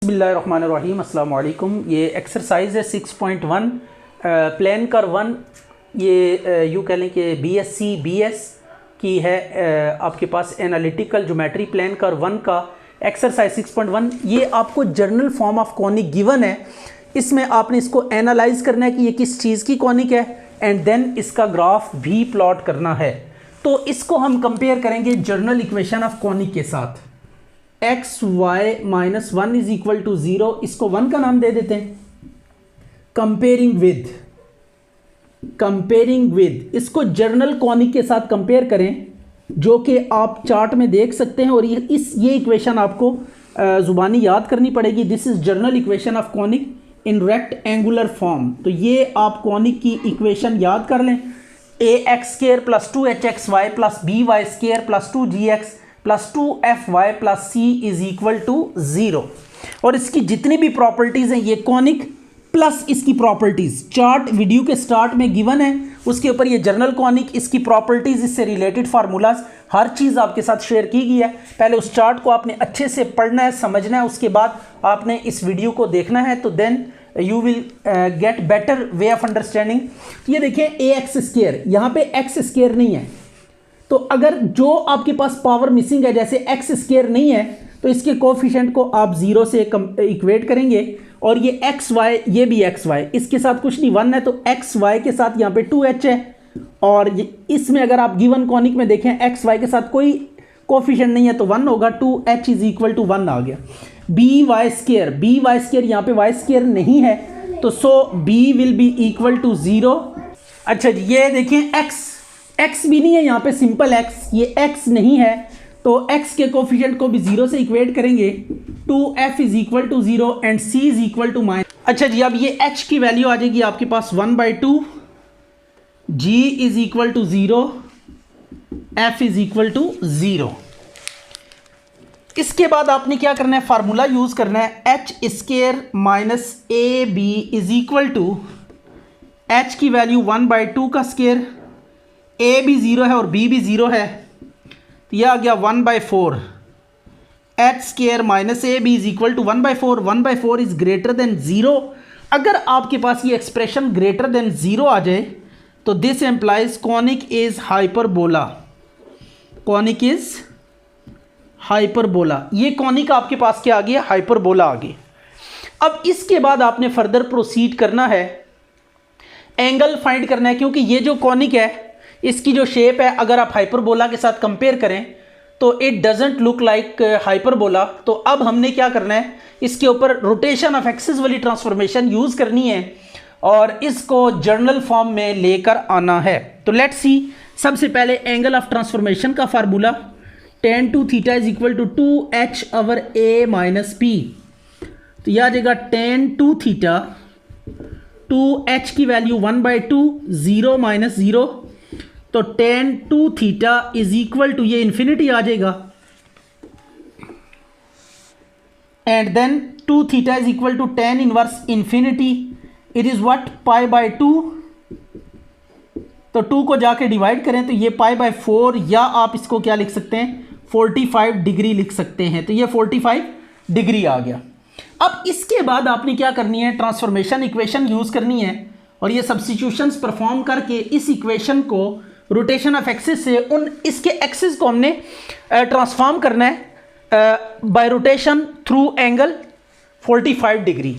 बिस्मिल्लाहिर्रहमानिर्रहीम अस्सलाम वालेकुम। ये एक्सरसाइज है 6.1 प्लान कर 1। ये यूँ कह लें कि BSc BS की है। आपके पास एनालिटिकल ज्योमेट्री प्लान कर 1 का एक्सरसाइज 6.1। ये आपको journal form of conic given है। इसमें आपने इसको एनालाइज करना है कि ये किस चीज़ की कॉनिक है एंड देन इसका ग्राफ भी प्लॉट करना है। तो इसको हम कंपेयर करेंगे जर्नल इक्वेशन ऑफ कॉनिक के साथ। X Y minus 1 is equal to 0, इसको 1 का नाम दे देते हैं। कंपेयरिंग विद इसको जर्नल कॉनिक के साथ कंपेयर करें, जो कि आप चार्ट में देख सकते हैं। और ये इक्वेशन आपको ज़ुबानी याद करनी पड़ेगी। This is general equation of conic in rectangular form. तो ये आप कॉनिक की इक्वेशन याद कर लें। ax² + 2hxy + by² + 2gx + 2fy + c is equal to 0। और इसकी जितनी भी प्रॉपर्टीज़ हैं ये कॉनिक प्लस इसकी प्रॉपर्टीज़ चार्ट वीडियो के स्टार्ट में गिवन है। उसके ऊपर ये जर्नल कॉनिक, इसकी प्रॉपर्टीज़, इससे रिलेटेड फार्मूलाज, हर चीज़ आपके साथ शेयर की गई है। पहले उस चार्ट को आपने अच्छे से पढ़ना है, समझना है, उसके बाद आपने इस वीडियो को देखना है। तो then you will get better way of understanding. ये देखें ax², यहाँ पे x² नहीं है। तो अगर जो आपके पास पावर मिसिंग है, जैसे x² नहीं है, तो इसके कोफिशिएंट को आप 0 से इक्वेट करेंगे। और ये xy, ये भी xy, इसके साथ कुछ नहीं, 1 है, तो xy के साथ यहाँ पे 2h है। और इसमें अगर आप गिवन कॉनिक में देखें xy के साथ कोई कोफिशिएंट नहीं है तो 1 होगा। 2h इज इक्वल टू 1 आ गया। by² यहाँ पे y² नहीं है, तो so b will be equal to 0। अच्छा जी, ये देखें x भी नहीं है यहाँ पे, सिंपल x, ये x नहीं है, तो x के कोफिशिएंट को भी 0 से इक्वेट करेंगे। 2f is equal to 0 and c is equal to -। अच्छा जी, अब ये h की वैल्यू आ जाएगी आपके पास 1/2, g is equal to 0, f is equal to 0। इसके बाद आपने क्या करना है, फार्मूला यूज करना है। h² minus ab is equal to h की वैल्यू 1/2 का स्क्वायर, a भी 0 है और b भी 0 है, तो यह आ गया 1/4। h² minus ab is equal to 1/4। 1/4 is greater than 0। अगर आपके पास ये एक्सप्रेशन ग्रेटर देन 0 आ जाए तो this implies conic is hyperbola. Conic is hyperbola. ये कॉनिक आपके पास क्या आ गया, हाइपरबोला आ गई। अब इसके बाद आपने फर्दर प्रोसीड करना है, एंगल फाइंड करना है, क्योंकि ये जो कॉनिक है इसकी जो शेप है, अगर आप हाइपरबोला के साथ कंपेयर करें तो it doesn't look like hyperbola. तो अब हमने क्या करना है, इसके ऊपर रोटेशन ऑफ एक्सिस वाली ट्रांसफॉर्मेशन यूज करनी है और इसको जर्नल फॉर्म में लेकर आना है। तो लेट्स सी, सबसे पहले एंगल ऑफ ट्रांसफॉर्मेशन का formula tan 2 theta is equal to 2h/a minus p। तो यह आ जाएगा tan 2 थीटा, 2h की वैल्यू 1/2, 0 माइनस 0, तो tan 2 theta is equal to, ये इन्फिनिटी आ जाएगा, and then 2 theta is equal to tan inverse infinity, it is what, π/2। तो 2 को जाके डिवाइड करें तो ये π/4, या आप इसको क्या लिख सकते हैं, 45 डिग्री लिख सकते हैं। तो ये 45 डिग्री आ गया। अब इसके बाद आपने क्या करनी है, ट्रांसफॉर्मेशन इक्वेशन यूज करनी है और ये सब्स्टिट्यूशंस परफॉर्म करके इस इक्वेशन को रोटेशन ऑफ एक्सिस से इसके एक्सिस को हमने ट्रांसफॉर्म करना है bye rotation through angle 45 degree.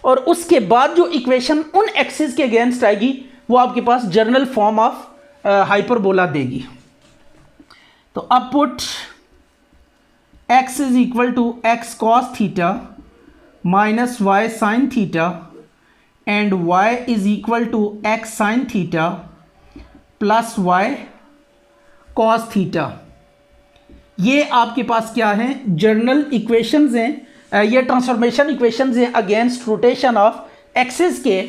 और उसके बाद जो इक्वेशन उन एक्सिस के अगेंस्ट आएगी वो आपके पास जर्नल फॉर्म ऑफ हाइपरबोला देगी। तो अब put x is equal to x cos theta minus y sin theta and y is equal to x sin theta plus y cos theta. ये आपके पास क्या है, जर्नल इक्वेशंस हैं, ये ट्रांसफॉर्मेशन इक्वेशंस हैं अगेंस्ट रोटेशन ऑफ एक्सिस के।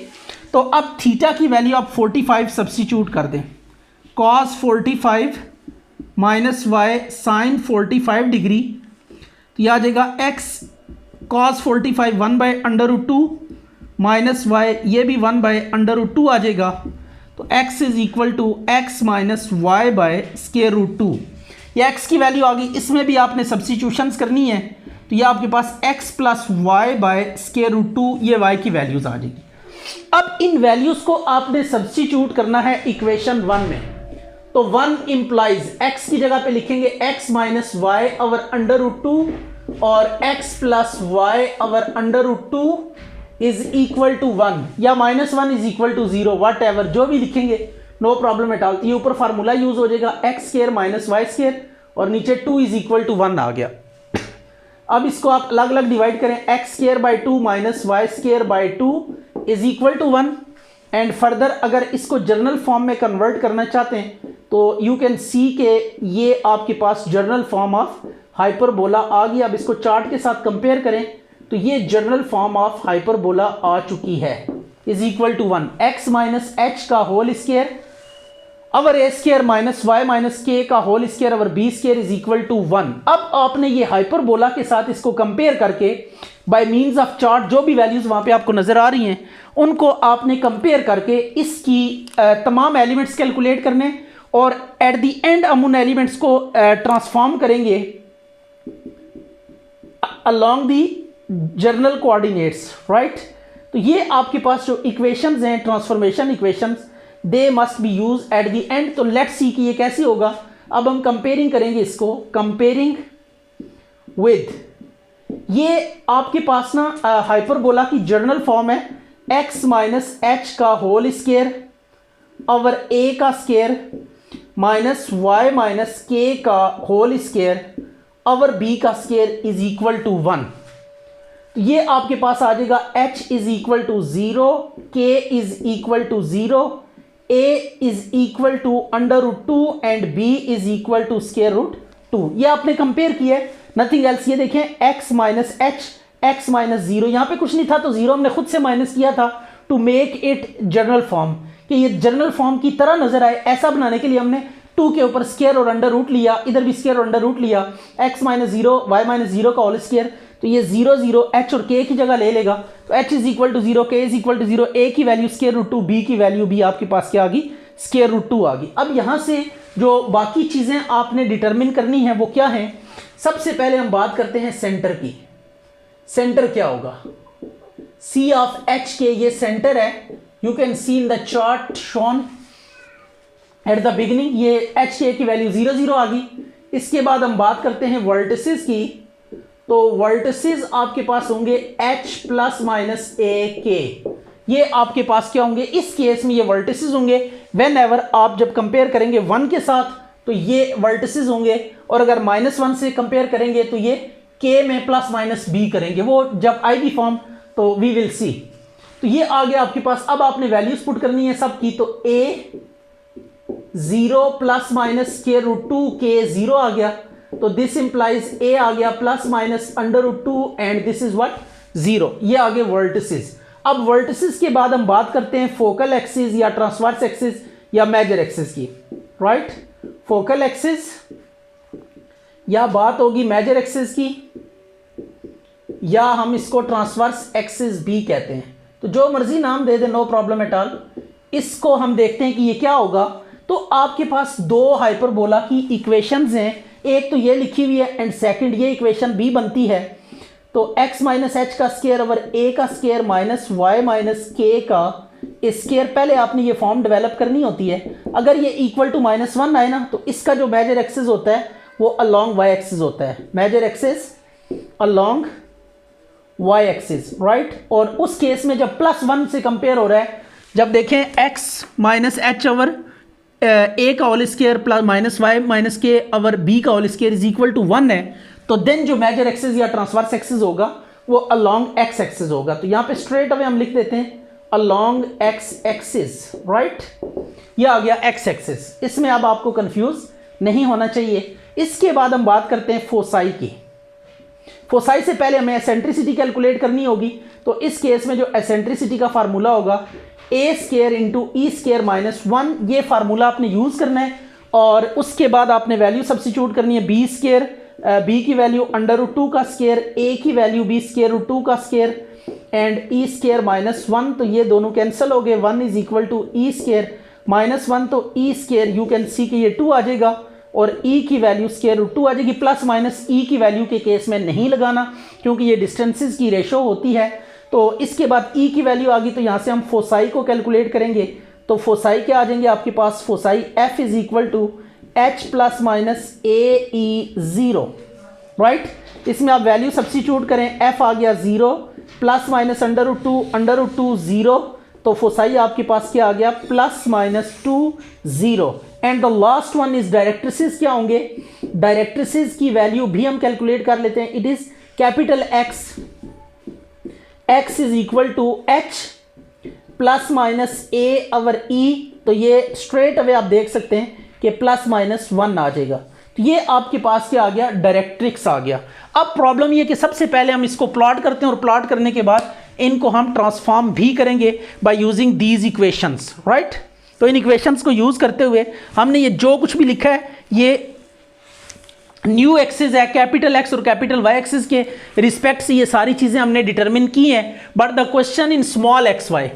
तो अब थीटा की वैल्यू आप 45 सब्स्टिट्यूट कर दें, cos 45 minus y sin 45 degree, तो यह आ जाएगा x cos 45 1/√2 माइनस y, ये भी 1/√2 आ जाएगा। तो x is equal to x minus y/√2। ये x की वैल्यू आ गई। इसमें भी आपने सब्स्टिट्यूशंस करनी है, तो ये आपके पास x plus Y by square root 2 ये y की वैल्यूज आ जाएगी। अब इन वैल्यूज को आपने सब्स्टिट्यूट करना है इक्वेशन 1 में। तो 1 इंप्लाइज x की जगह पे लिखेंगे x minus Y over under root 2 और x plus Y over under root 2 is equal to 1 या -1 is equal to 0, whatever जो भी लिखेंगे नो प्रॉब्लम एट ऑल। तो ये ऊपर फार्मूला यूज हो जाएगा x square minus Y square और नीचे 2 इज इक्वल टू 1 आ गया। अब इसको आप अलग अलग डिवाइड करें, x square by 2 minus Y square by 2 is equal to 1। And further अगर इसको जर्नल फॉर्म में कन्वर्ट करना चाहते हैं तो यू कैन सी के ये आपके पास जर्नल फॉर्म ऑफ हाइपरबोला आ गई। अब इसको चार्ट के साथ कंपेयर करें तो ये जर्नल फॉर्म ऑफ हाइपरबोला आ चुकी है, is equal to 1 x minus H का whole square over A square minus Y minus K का whole square over B square is equal to 1। अब आपने ये हाइपरबोला के साथ इसको कंपेयर करके बाय मींस ऑफ चार्ट जो भी वैल्यूज वहां पे आपको नजर आ रही हैं उनको आपने कंपेयर करके इसकी तमाम एलिमेंट्स कैलकुलेट करने और एट द एंड हम उन एलिमेंट्स को ट्रांसफॉर्म करेंगे along the journal coordinates, right. तो ये आपके पास जो इक्वेशंस हैं transformation equations they must be use at the end. तो लेट्स सी कि ये कैसे होगा। अब हम कंपेयरिंग करेंगे इसको, कंपेयरिंग विद ये आपके पास ना हाइपरबोला की जर्नल फॉर्म है x माइनस एच का होल स्क्वायर ओवर a का square minus Y minus K का होल स्क्वायर ओवर b का स्क्वायर इज इक्वल टू 1। तो ये आपके पास आ जाएगा h is equal to 0, k is equal to 0, a is equal to under root 2 and b is equal to square root 2। ये आपने कंपेयर किया है, नथिंग एल्स। ये देखें x minus H x minus 0, यहाँ पे कुछ नहीं था तो 0 हमने खुद से माइनस किया था to make it general form, कि ये जनरल फॉर्म की तरह नजर आए। ऐसा बनाने के लिए हमने 2 के ऊपर स्क्वायर और अंडर रूट लिया, इधर भी स्क्वायर और अंडर रूट लिया, x माइनस 0 y माइनस 0 का होल स्क्वायर। तो ये 0 0 h और k की जगह ले लेगा तो h is equal to 0, k is equal to 0, a की वैल्यू स्क्वायर रूट 2, b की वैल्यू भी आपके पास क्या आ गई, स्क्वायर रूट 2 आ गई। अब यहाँ से जो बाकी चीज़ें आपने डिटरमिन करनी है वो क्या है। सबसे पहले हम बात करते हैं सेंटर की। सेंटर क्या होगा, C ऑफ H के ये सेंटर है, you can C in the chart shown at the beginning. ये H के की वैल्यू 0 0 आ गई। इसके बाद हम बात करते हैं वर्टिसेस की। तो वर्टिसेस आपके पास होंगे H प्लस माइनस ए के, ये आपके पास क्या होंगे, इस केस में ये वर्टिसेस होंगे। वेन एवर आप जब कंपेयर करेंगे 1 के साथ तो ये वर्टिसेस होंगे, और अगर -1 से कंपेयर करेंगे तो ये k में प्लस माइनस b करेंगे, वो जब आएगी फॉर्म तो वी विल सी। तो ये आ गया आपके पास। अब आपने वैल्यूज पुट करनी है सब की, तो a 0 plus minus square root 2 k 0 आ गया, तो दिस इंप्लाइज a आ गया plus minus under root 2 and this is what 0। ये आ गए वर्टिसेस। अब वर्टिसेस के बाद हम बात करते हैं फोकल एक्सिस या ट्रांसवर्स एक्सिस या मेजर एक्सिस की, राइट। फोकल एक्सिस या बात होगी मेजर एक्सिस की, या हम इसको ट्रांसवर्स एक्सिस भी कहते हैं, तो जो मर्जी नाम दे दे, नो प्रॉब्लम एट ऑल। इसको हम देखते हैं कि ये क्या होगा। तो आपके पास दो हाइपरबोला की इक्वेशंस हैं, एक तो ये लिखी हुई है एंड सेकंड ये इक्वेशन भी बनती है। तो x माइनस एच का स्क्वायर ओवर a का square minus Y minus K का स्क्वायर, पहले आपने ये फॉर्म डेवलप करनी होती है। अगर ये इक्वल टू -1 आए ना तो इसका जो मेजर एक्सिस होता है वो अलोंग y एक्सिस होता है, major axis along y axis, right. और उस केस में जब +1 से कंपेयर हो रहा है, जब देखें x minus H over a का whole square plus minus Y minus K over b का whole square is equal to 1 है, तो देन जो मेजर एक्सिस या ट्रांसवर्स एक्सिस होगा वो अलोंग x एक्सिस होगा। तो यहाँ पे स्ट्रेट अवे हम लिख देते हैं अलोंग x एक्सिस, राइट। ये आ गया x एक्सिस। इसमें अब आपको कंफ्यूज नहीं होना चाहिए। इसके बाद हम बात करते हैं फोसाई की। फोसाई से पहले हमें एसेंट्रिसिटी कैलकुलेट करनी होगी। तो इस केस में जो एसेंट्रिसिटी का फार्मूला होगा a square into E square minus 1, ये फार्मूला आपने यूज करना है। और उसके बाद आपने वैल्यू सब्स्टिट्यूट करनी है, बी स्क्वायर, बी की वैल्यू अंडर रूट 2 का स्क्वायर, ए की वैल्यू बी स्क्वायर रूट 2 का square and E square minus 1। तो ये दोनों कैंसिल हो गए, 1 is equal to E square minus 1, तो E square you can see कि ये 2 आ जाएगा। और e की वैल्यू स्क्वायर रूट 2 आ जाएगी। प्लस माइनस e की वैल्यू के केस में नहीं लगाना क्योंकि ये डिस्टेंसेस की रेशो होती है। तो इसके बाद e की वैल्यू आ गई तो यहाँ से हम फोसाई को कैलकुलेट करेंगे। तो फोसाई क्या आ जाएंगे आपके पास, foci f is equal to h plus minus AE0, right. इसमें आप वैल्यू सब्स्टिट्यूट करें, f आ गया 0 प्लस माइनस √2 0, तो फोसाई आपके पास क्या आ गया, plus minus 2 0। And the last one is directrices क्या होंगे, डायरेक्ट्रिसेस की वैल्यू भी हम कैलकुलेट कर लेते हैं। It is capital x is equal to h plus minus a over e, तो ये स्ट्रेट अवे आप देख सकते हैं कि प्लस माइनस 1 आ जाएगा। तो ये आपके पास क्या आ गया, डायरेक्ट्रिक्स आ गया। अब प्रॉब्लम ये कि सबसे पहले हम इसको प्लॉट करते हैं और प्लॉट करने के बाद इनको हम ट्रांसफॉर्म भी करेंगे by using these equations, right. तो इन इक्वेशंस को यूज करते हुए हमने ये जो कुछ भी लिखा है ये न्यू एक्सिस है, कैपिटल एक्स और कैपिटल वाई एक्सिस के रिस्पेक्ट से ये सारी चीज़ें हमने डिटरमिन की हैं। But the question in small X Y,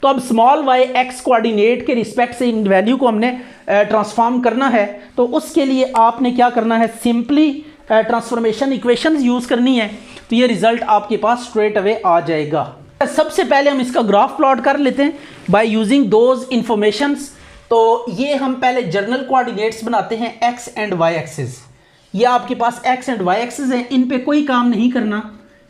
तो अब स्मॉल वाई एक्स कोऑर्डिनेट के रिस्पेक्ट से इन वैल्यू को हमने ट्रांसफॉर्म करना है। तो उसके लिए आपने क्या करना है, सिंपली ट्रांसफॉर्मेशन इक्वेशंस यूज़ करनी है, तो ये रिजल्ट आपके पास स्ट्रेट अवे आ जाएगा। सबसे पहले हम इसका ग्राफ प्लॉट कर लेते हैं बाय यूजिंग दोज इंफॉर्मेशंस। तो ये हम पहले जर्नल कोऑर्डिनेट्स बनाते हैं एक्स एंड वाई एक्सिस। ये आपके पास एक्स एंड वाई एक्सिस है, इन पे कोई काम नहीं करना।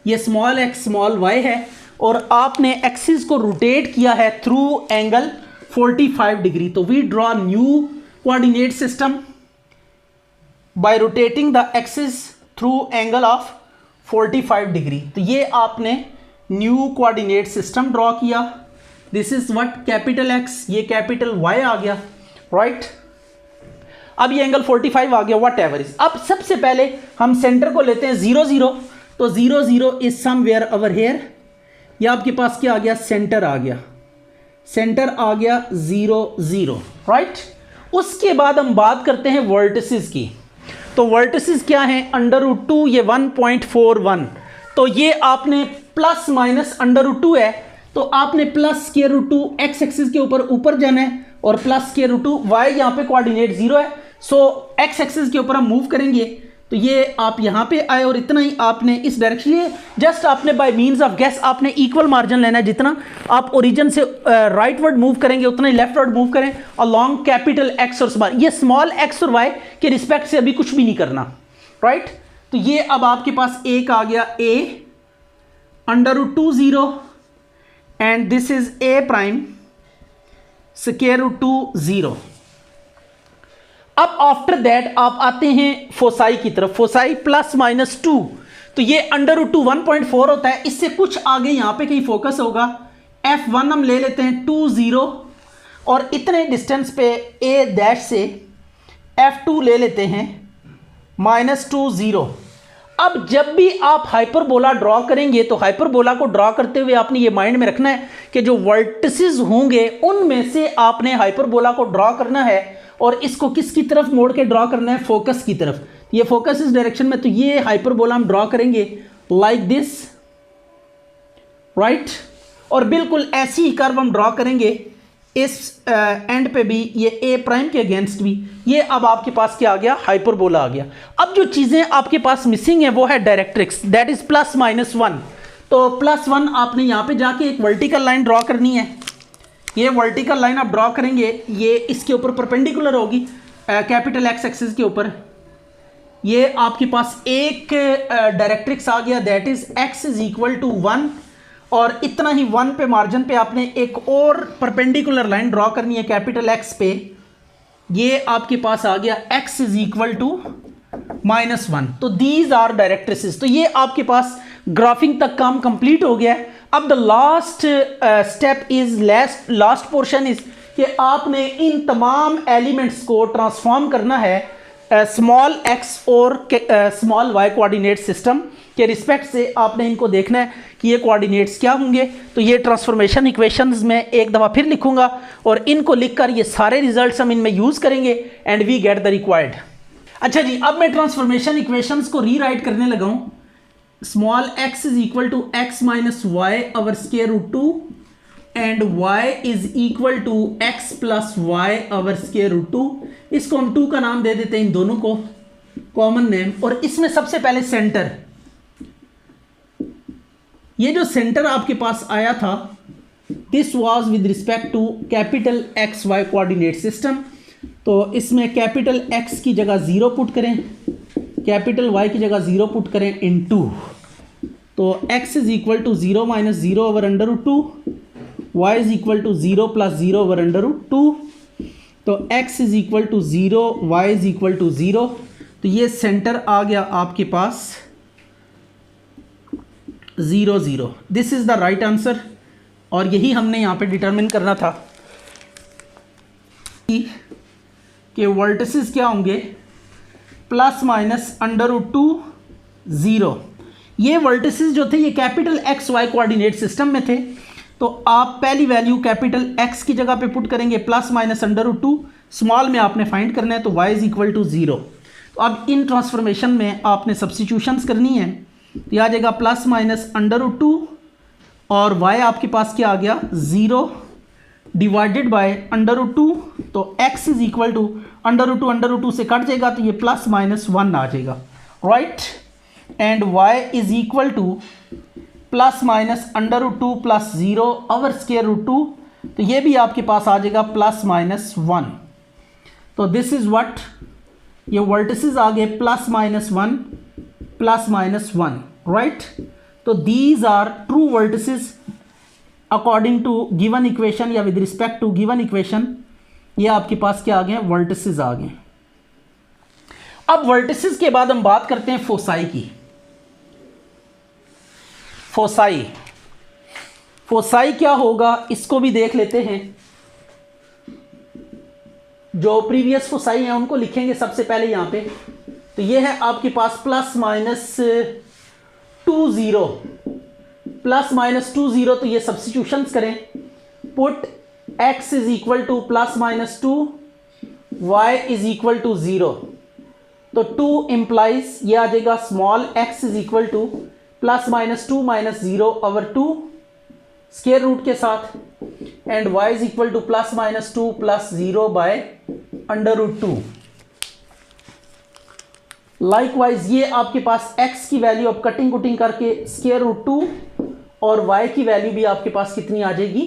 ये स्मॉल एक्स स्मॉल वाई है और आपने एक्सिस को रोटेट किया है थ्रू एंगल 45 डिग्री। तो we draw new coordinate system by rotating the axis through angle of 45 degree. तो ये आपने न्यू कोऑर्डिनेट सिस्टम ड्रॉ किया। This is what, capital X, ये कैपिटल वाई आ गया, राइट। अब ये एंगल 45 आ गया, व्हाट एवर इज। अब सबसे पहले हम सेंटर को लेते हैं 0 0, तो 0 0 इज समवेयर ओवर हियर। ये आपके पास क्या आ गया, सेंटर आ गया, सेंटर आ गया 0 0, राइट। उसके बाद हम बात करते हैं वर्टिसेस की। तो वर्टिसेस क्या है, √2, ये 1.41, तो ये आपने प्लस माइनस √2 है, तो आपने plus square root 2 X axis के ऊपर जाना है और प्लस स्क्वायर रूट 2 वाई, यहाँ पे कोऑर्डिनेट 0 है, सो एक्स एक्सिस के ऊपर हम मूव करेंगे। तो ये आप यहाँ पे आए और इतना ही आपने इस डायरेक्शन, ये जस्ट आपने बाय मींस ऑफ गेस आपने इक्वल मार्जिन लेना है। जितना आप ओरिजिन से राइट वर्ड मूव करेंगे उतना ही लेफ्ट वर्ड मूव करें अलोंग कैपिटल एक्स और स्मॉल, ये स्मॉल एक्स और वाई के रिस्पेक्ट से अभी कुछ भी नहीं करना, राइट। तो ये अब आपके पास एक आ गया a √2 0 and this is a prime square root 2 0। अब आफ्टर दैट आप आते हैं फोसाई की तरफ, फोसाई प्लस माइनस 2, तो ये √2 1.4 होता है, इससे कुछ आगे यहाँ पे कहीं फोकस होगा। f1 हम ले लेते हैं 2 0 और इतने डिस्टेंस पे a डैश से f2 ले लेते हैं -2 0। अब जब भी आप हाइपरबोला ड्रॉ करेंगे तो हाइपरबोला को ड्रॉ करते हुए आपने ये माइंड में रखना है कि जो वर्टिसेस होंगे उनमें से आपने हाइपरबोला को ड्रॉ करना है और इसको किसकी तरफ मोड़ के ड्रॉ करना है, फोकस की तरफ। ये फोकस इस डायरेक्शन में, तो ये हाइपरबोला हम ड्रॉ करेंगे लाइक दिस, राइट। और बिल्कुल ऐसी ही कर्व हम ड्रॉ करेंगे इस एंड पे भी, ये a प्राइम के अगेंस्ट भी। ये अब आपके पास क्या आ गया, हाइपरबोला आ गया। अब जो चीज़ें आपके पास मिसिंग है वो है डायरेक्ट्रिक्स, दैट इज +-1। तो +1 आपने यहाँ पे जाके एक वर्टिकल लाइन ड्रॉ करनी है। ये वर्टिकल लाइन आप ड्रॉ करेंगे, ये इसके ऊपर परपेंडिकुलर होगी कैपिटल एक्स एक्सिस के ऊपर। ये आपके पास एक डायरेक्ट्रिक्स आ गया, that is x is equal to 1 और इतना ही 1 पे मार्जिन पे आपने एक और परपेंडिकुलर लाइन ड्रॉ करनी है कैपिटल एक्स पे। ये आपके पास आ गया x इज इक्वल टू -1। तो दीज आर डायरेक्ट्रिसेस। तो ये आपके पास ग्राफिंग तक काम कंप्लीट हो गया है। अब the last step is last portion is कि आपने इन तमाम एलिमेंट्स को ट्रांसफॉर्म करना है स्मॉल एक्स और स्मॉल वाई कोऑर्डिनेट सिस्टम के रिस्पेक्ट से। आपने इनको देखना है कि ये कोऑर्डिनेट्स क्या होंगे। तो ये ट्रांसफॉर्मेशन इक्वेशंस में एक दफ़ा फिर लिखूंगा और इनको लिखकर ये सारे रिजल्ट्स हम इनमें यूज़ करेंगे and we get the required. अच्छा जी, अब मैं ट्रांसफॉर्मेशन इक्वेशंस को रीराइट करने लगा हूँ। Small x is equal to x minus Y over square root 2 and y is equal to x plus Y over square root 2। इसको हम 2 का नाम दे देते हैं, इन दोनों को कॉमन नेम। और इसमें सबसे पहले सेंटर, ये जो सेंटर आपके पास आया था this was with respect to capital X Y coordinate system. तो इसमें कैपिटल एक्स की जगह 0 पुट करें, कैपिटल वाई की जगह 0 पुट करें इनटू, तो x is equal to 0 minus 0 over under root 2, y is equal to 0 plus 0 over under root 2। तो x is equal to 0, y is equal to 0। तो ये सेंटर आ गया आपके पास 0 0। This is the right answer. और यही हमने यहाँ पे डिटरमिन करना था कि वर्टिसेस क्या होंगे, प्लस माइनस अंडर रूट 2 0। ये वर्टिसेस जो थे ये capital X Y coordinate system में थे। तो आप पहली वैल्यू कैपिटल एक्स की जगह पे पुट करेंगे, plus minus under root 2, small में आपने फाइंड करना है, तो y इज इक्वल टू 0। तो अब इन ट्रांसफॉर्मेशन में आपने सब्स्टिट्यूशंस करनी है, तो यह आ जाएगा प्लस माइनस अंडर रूट 2 और y आपके पास क्या आ गया 0 डिवाइडेड बाय अंडर रूट 2। तो x is equal to under root 2 से कट जाएगा, तो ये प्लस माइनस 1 आ जाएगा, right. And y is equal to plus minus under root 2 plus 0 over square root 2। तो ये भी आपके पास आ जाएगा प्लस माइनस 1। तो दिस इज व्हाट, ये वर्टिसेस आ गए plus minus 1 plus minus 1, right. तो these are true vertices according to given equation या with respect to given equation. ये आपके पास क्या आ गए, वर्टिसेस आ गए। अब वर्टिसेस के बाद हम बात करते हैं फोसाई की। फोसाई क्या होगा इसको भी देख लेते हैं। जो प्रीवियस फोसाई हैं उनको लिखेंगे सबसे पहले यहाँ पे। तो ये है आपके पास प्लस माइनस 2 0, प्लस माइनस 2 0। तो ये सब्स्टिट्यूशंस करें, put x is equal to plus minus 2, y is equal to 0। तो 2 इंप्लाइज ये आ जाएगा small x is equal to plus minus 2 minus 0 over 2 square root के साथ, and y is equal to plus minus 2 plus 0 by under root 2। Likewise ये आपके पास x की वैल्यू अब कटिंग कुटिंग करके स्क्वायर रूट 2 और y की वैल्यू भी आपके पास कितनी आ जाएगी,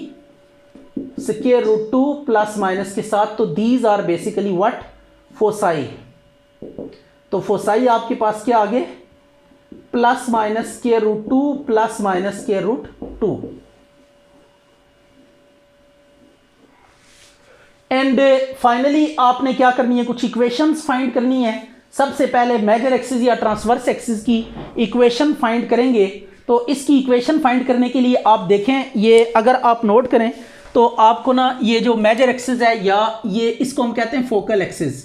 स्क्वायर रूट 2 प्लस माइनस के साथ। तो these are basically what, foci. तो फोसाई आपके पास क्या आ गए, plus minus square root 2 plus minus square root 2। And finally आपने क्या करनी है, कुछ इक्वेशंस फाइंड करनी है। सबसे पहले मेजर एक्सिस या ट्रांसवर्स एक्सिस की इक्वेशन फाइंड करेंगे। तो इसकी इक्वेशन फाइंड करने के लिए आप देखें, ये अगर आप नोट करें तो आपको ना ये जो मेजर एक्सिस है या ये इसको हम कहते हैं फोकल एक्सिस,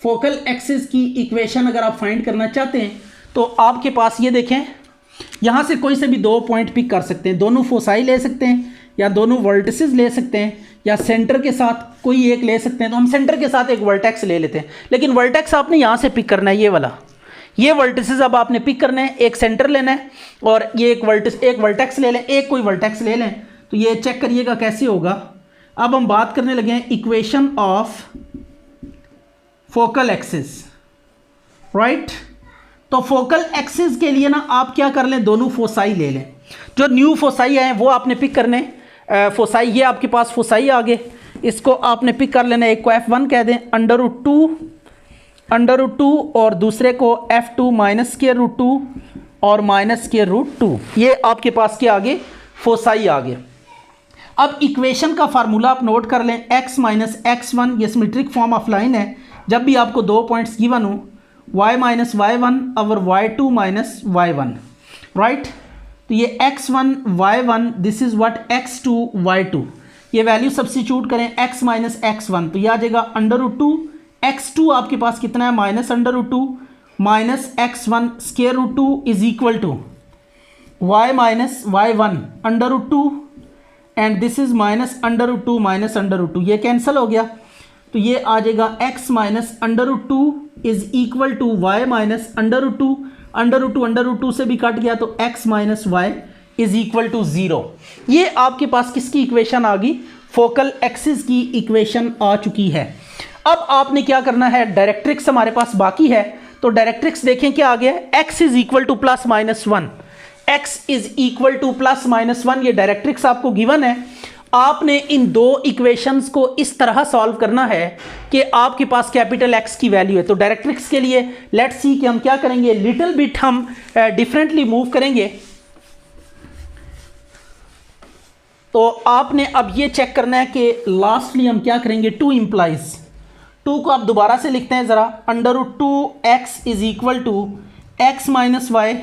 फोकल एक्सिस की इक्वेशन अगर आप फाइंड करना चाहते हैं तो आपके पास ये देखें, यहाँ से कोई से भी 2 पॉइंट पिक कर सकते हैं। दोनों फोसाई ले सकते हैं या दोनों वर्टिसेस ले सकते हैं या सेंटर के साथ कोई एक ले सकते हैं। तो हम सेंटर के साथ एक वर्टेक्स ले लेते हैं, लेकिन वर्टेक्स आपने यहाँ से पिक करना है, ये वाला, ये वर्टिसेस अब आपने पिक करना है, एक सेंटर लेना है और ये एक वर्टेक्स ले लें, एक कोई वर्टेक्स ले लें। तो ये चेक करिएगा कैसे होगा। अब हम बात करने लगे हैं equation of focal axis, right. तो फोकल एक्सिस के लिए ना आप क्या कर लें, दोनों फोसाई ले लें। जो न्यू फोसाई है वो आपने पिक करने, फोसाई ये आपके पास फोसाई आ गए, इसको आपने पिक कर लेना। एक को F1 कह दें अंडर रूट 2 और दूसरे को F2 माइनस स्क्वायर रूट 2 और माइनस स्क्वायर रूट 2। ये आपके पास क्या आगे, फोसाई आ गए। अब इक्वेशन का फार्मूला आप नोट कर लें, x माइनस x1, ये सिमेट्रिक फॉर्म ऑफ लाइन है। जब भी आपको 2 पॉइंट्स गिवन हो, y minus y1 over y2 minus y1, right. तो ये x1 y1, this is what x2 y2। ये वैल्यू सब्स्टिट्यूट करें, x माइनस x1, तो ये आ जाएगा अंडर रूट 2, x2 आपके पास कितना है, minus under root 2 minus x1 square root 2 is equal to y minus y1 under root 2 and this is minus under root 2 minus under root 2, ये कैंसिल हो गया। तो ये आ जाएगा x minus under root 2 is equal to y minus under root 2 से भी cut गया, तो x minus y is equal to 0। ये आपके पास किसकी इक्वेशन आ गई, फोकल एक्सिस की इक्वेशन आ चुकी है। अब आपने क्या करना है, डायरेक्ट्रिक्स हमारे पास बाकी है, तो डायरेक्ट्रिक्स देखें क्या आ गया, x is equal to plus minus 1, x is equal to plus minus 1, ये डायरेक्ट्रिक्स आपको गिवन है। आपने इन दो इक्वेशंस को इस तरह सॉल्व करना है कि आपके पास कैपिटल X की वैल्यू है। तो डायरेक्ट्रिक्स के लिए लेट्स सी कि हम क्या करेंगे, लिटिल बिट हम डिफरेंटली मूव करेंगे। तो आपने अब ये चेक करना है कि लास्टली हम क्या करेंगे, 2 इंप्लाइज 2 को आप दोबारा से लिखते हैं ज़रा, under root 2x is equal to x minus y,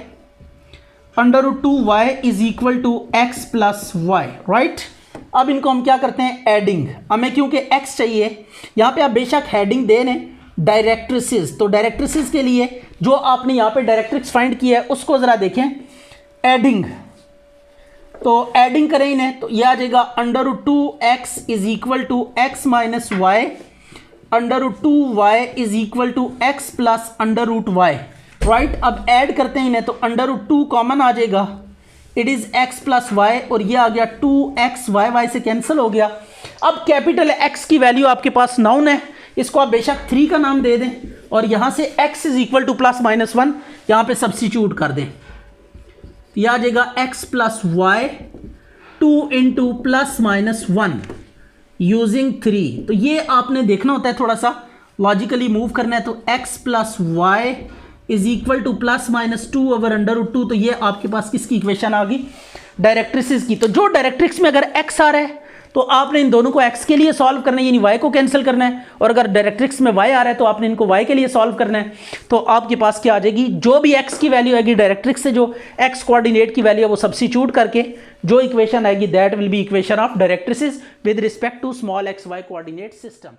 under root 2y is equal to x plus y, right. अब इनको हम क्या करते हैं, एडिंग, हमें क्योंकि x चाहिए, यहाँ पे आप बेशक हेडिंग दे लें डायरेक्ट्रिसेस। तो डायरेक्ट्रिसेस के लिए जो आपने यहाँ पे डायरेक्ट्रिक्स फाइंड किया है उसको ज़रा देखें, एडिंग, तो एडिंग करें इन्हें, तो यह आ जाएगा under root 2x is equal to x minus y, under root 2y is equal to x plus under root y, right. अब ऐड करते हैं इन्हें, तो अंडर रूट 2 कॉमन आ जाएगा, it is x plus y, और ये आ गया 2x, y से कैंसिल हो गया। अब कैपिटल X की वैल्यू आपके पास नाउन है, इसको आप बेशक 3 का नाम दे दें, और यहां से x is equal to plus minus 1 यहां पे सब्स्टिट्यूट कर दें, यह आ जाएगा x plus y 2 into plus minus 1 using 3। तो ये आपने देखना होता है, थोड़ा सा लॉजिकली मूव करना है। तो x plus y is equal to plus minus 2 over under root 2। तो ये आपके पास किसकी इक्वेशन आ गई, डायरेक्ट्रिक्स की। तो जो डायरेक्ट्रिक्स में अगर x आ रहा है तो आपने इन दोनों को x के लिए सॉल्व करना है, यानी y को कैंसिल करना है, और अगर डायरेक्ट्रिक्स में y आ रहा है तो आपने इनको y के लिए सॉल्व करना है। तो आपके पास क्या आ जाएगी, जो भी x की वैल्यू आएगी डायरेक्ट्रिक्स से, जो x कोऑर्डिनेट की वैल्यू है वो सब्स्टिट्यूट करके जो इक्वेशन आएगी that will be equation of directrix with respect to small x y coordinate system.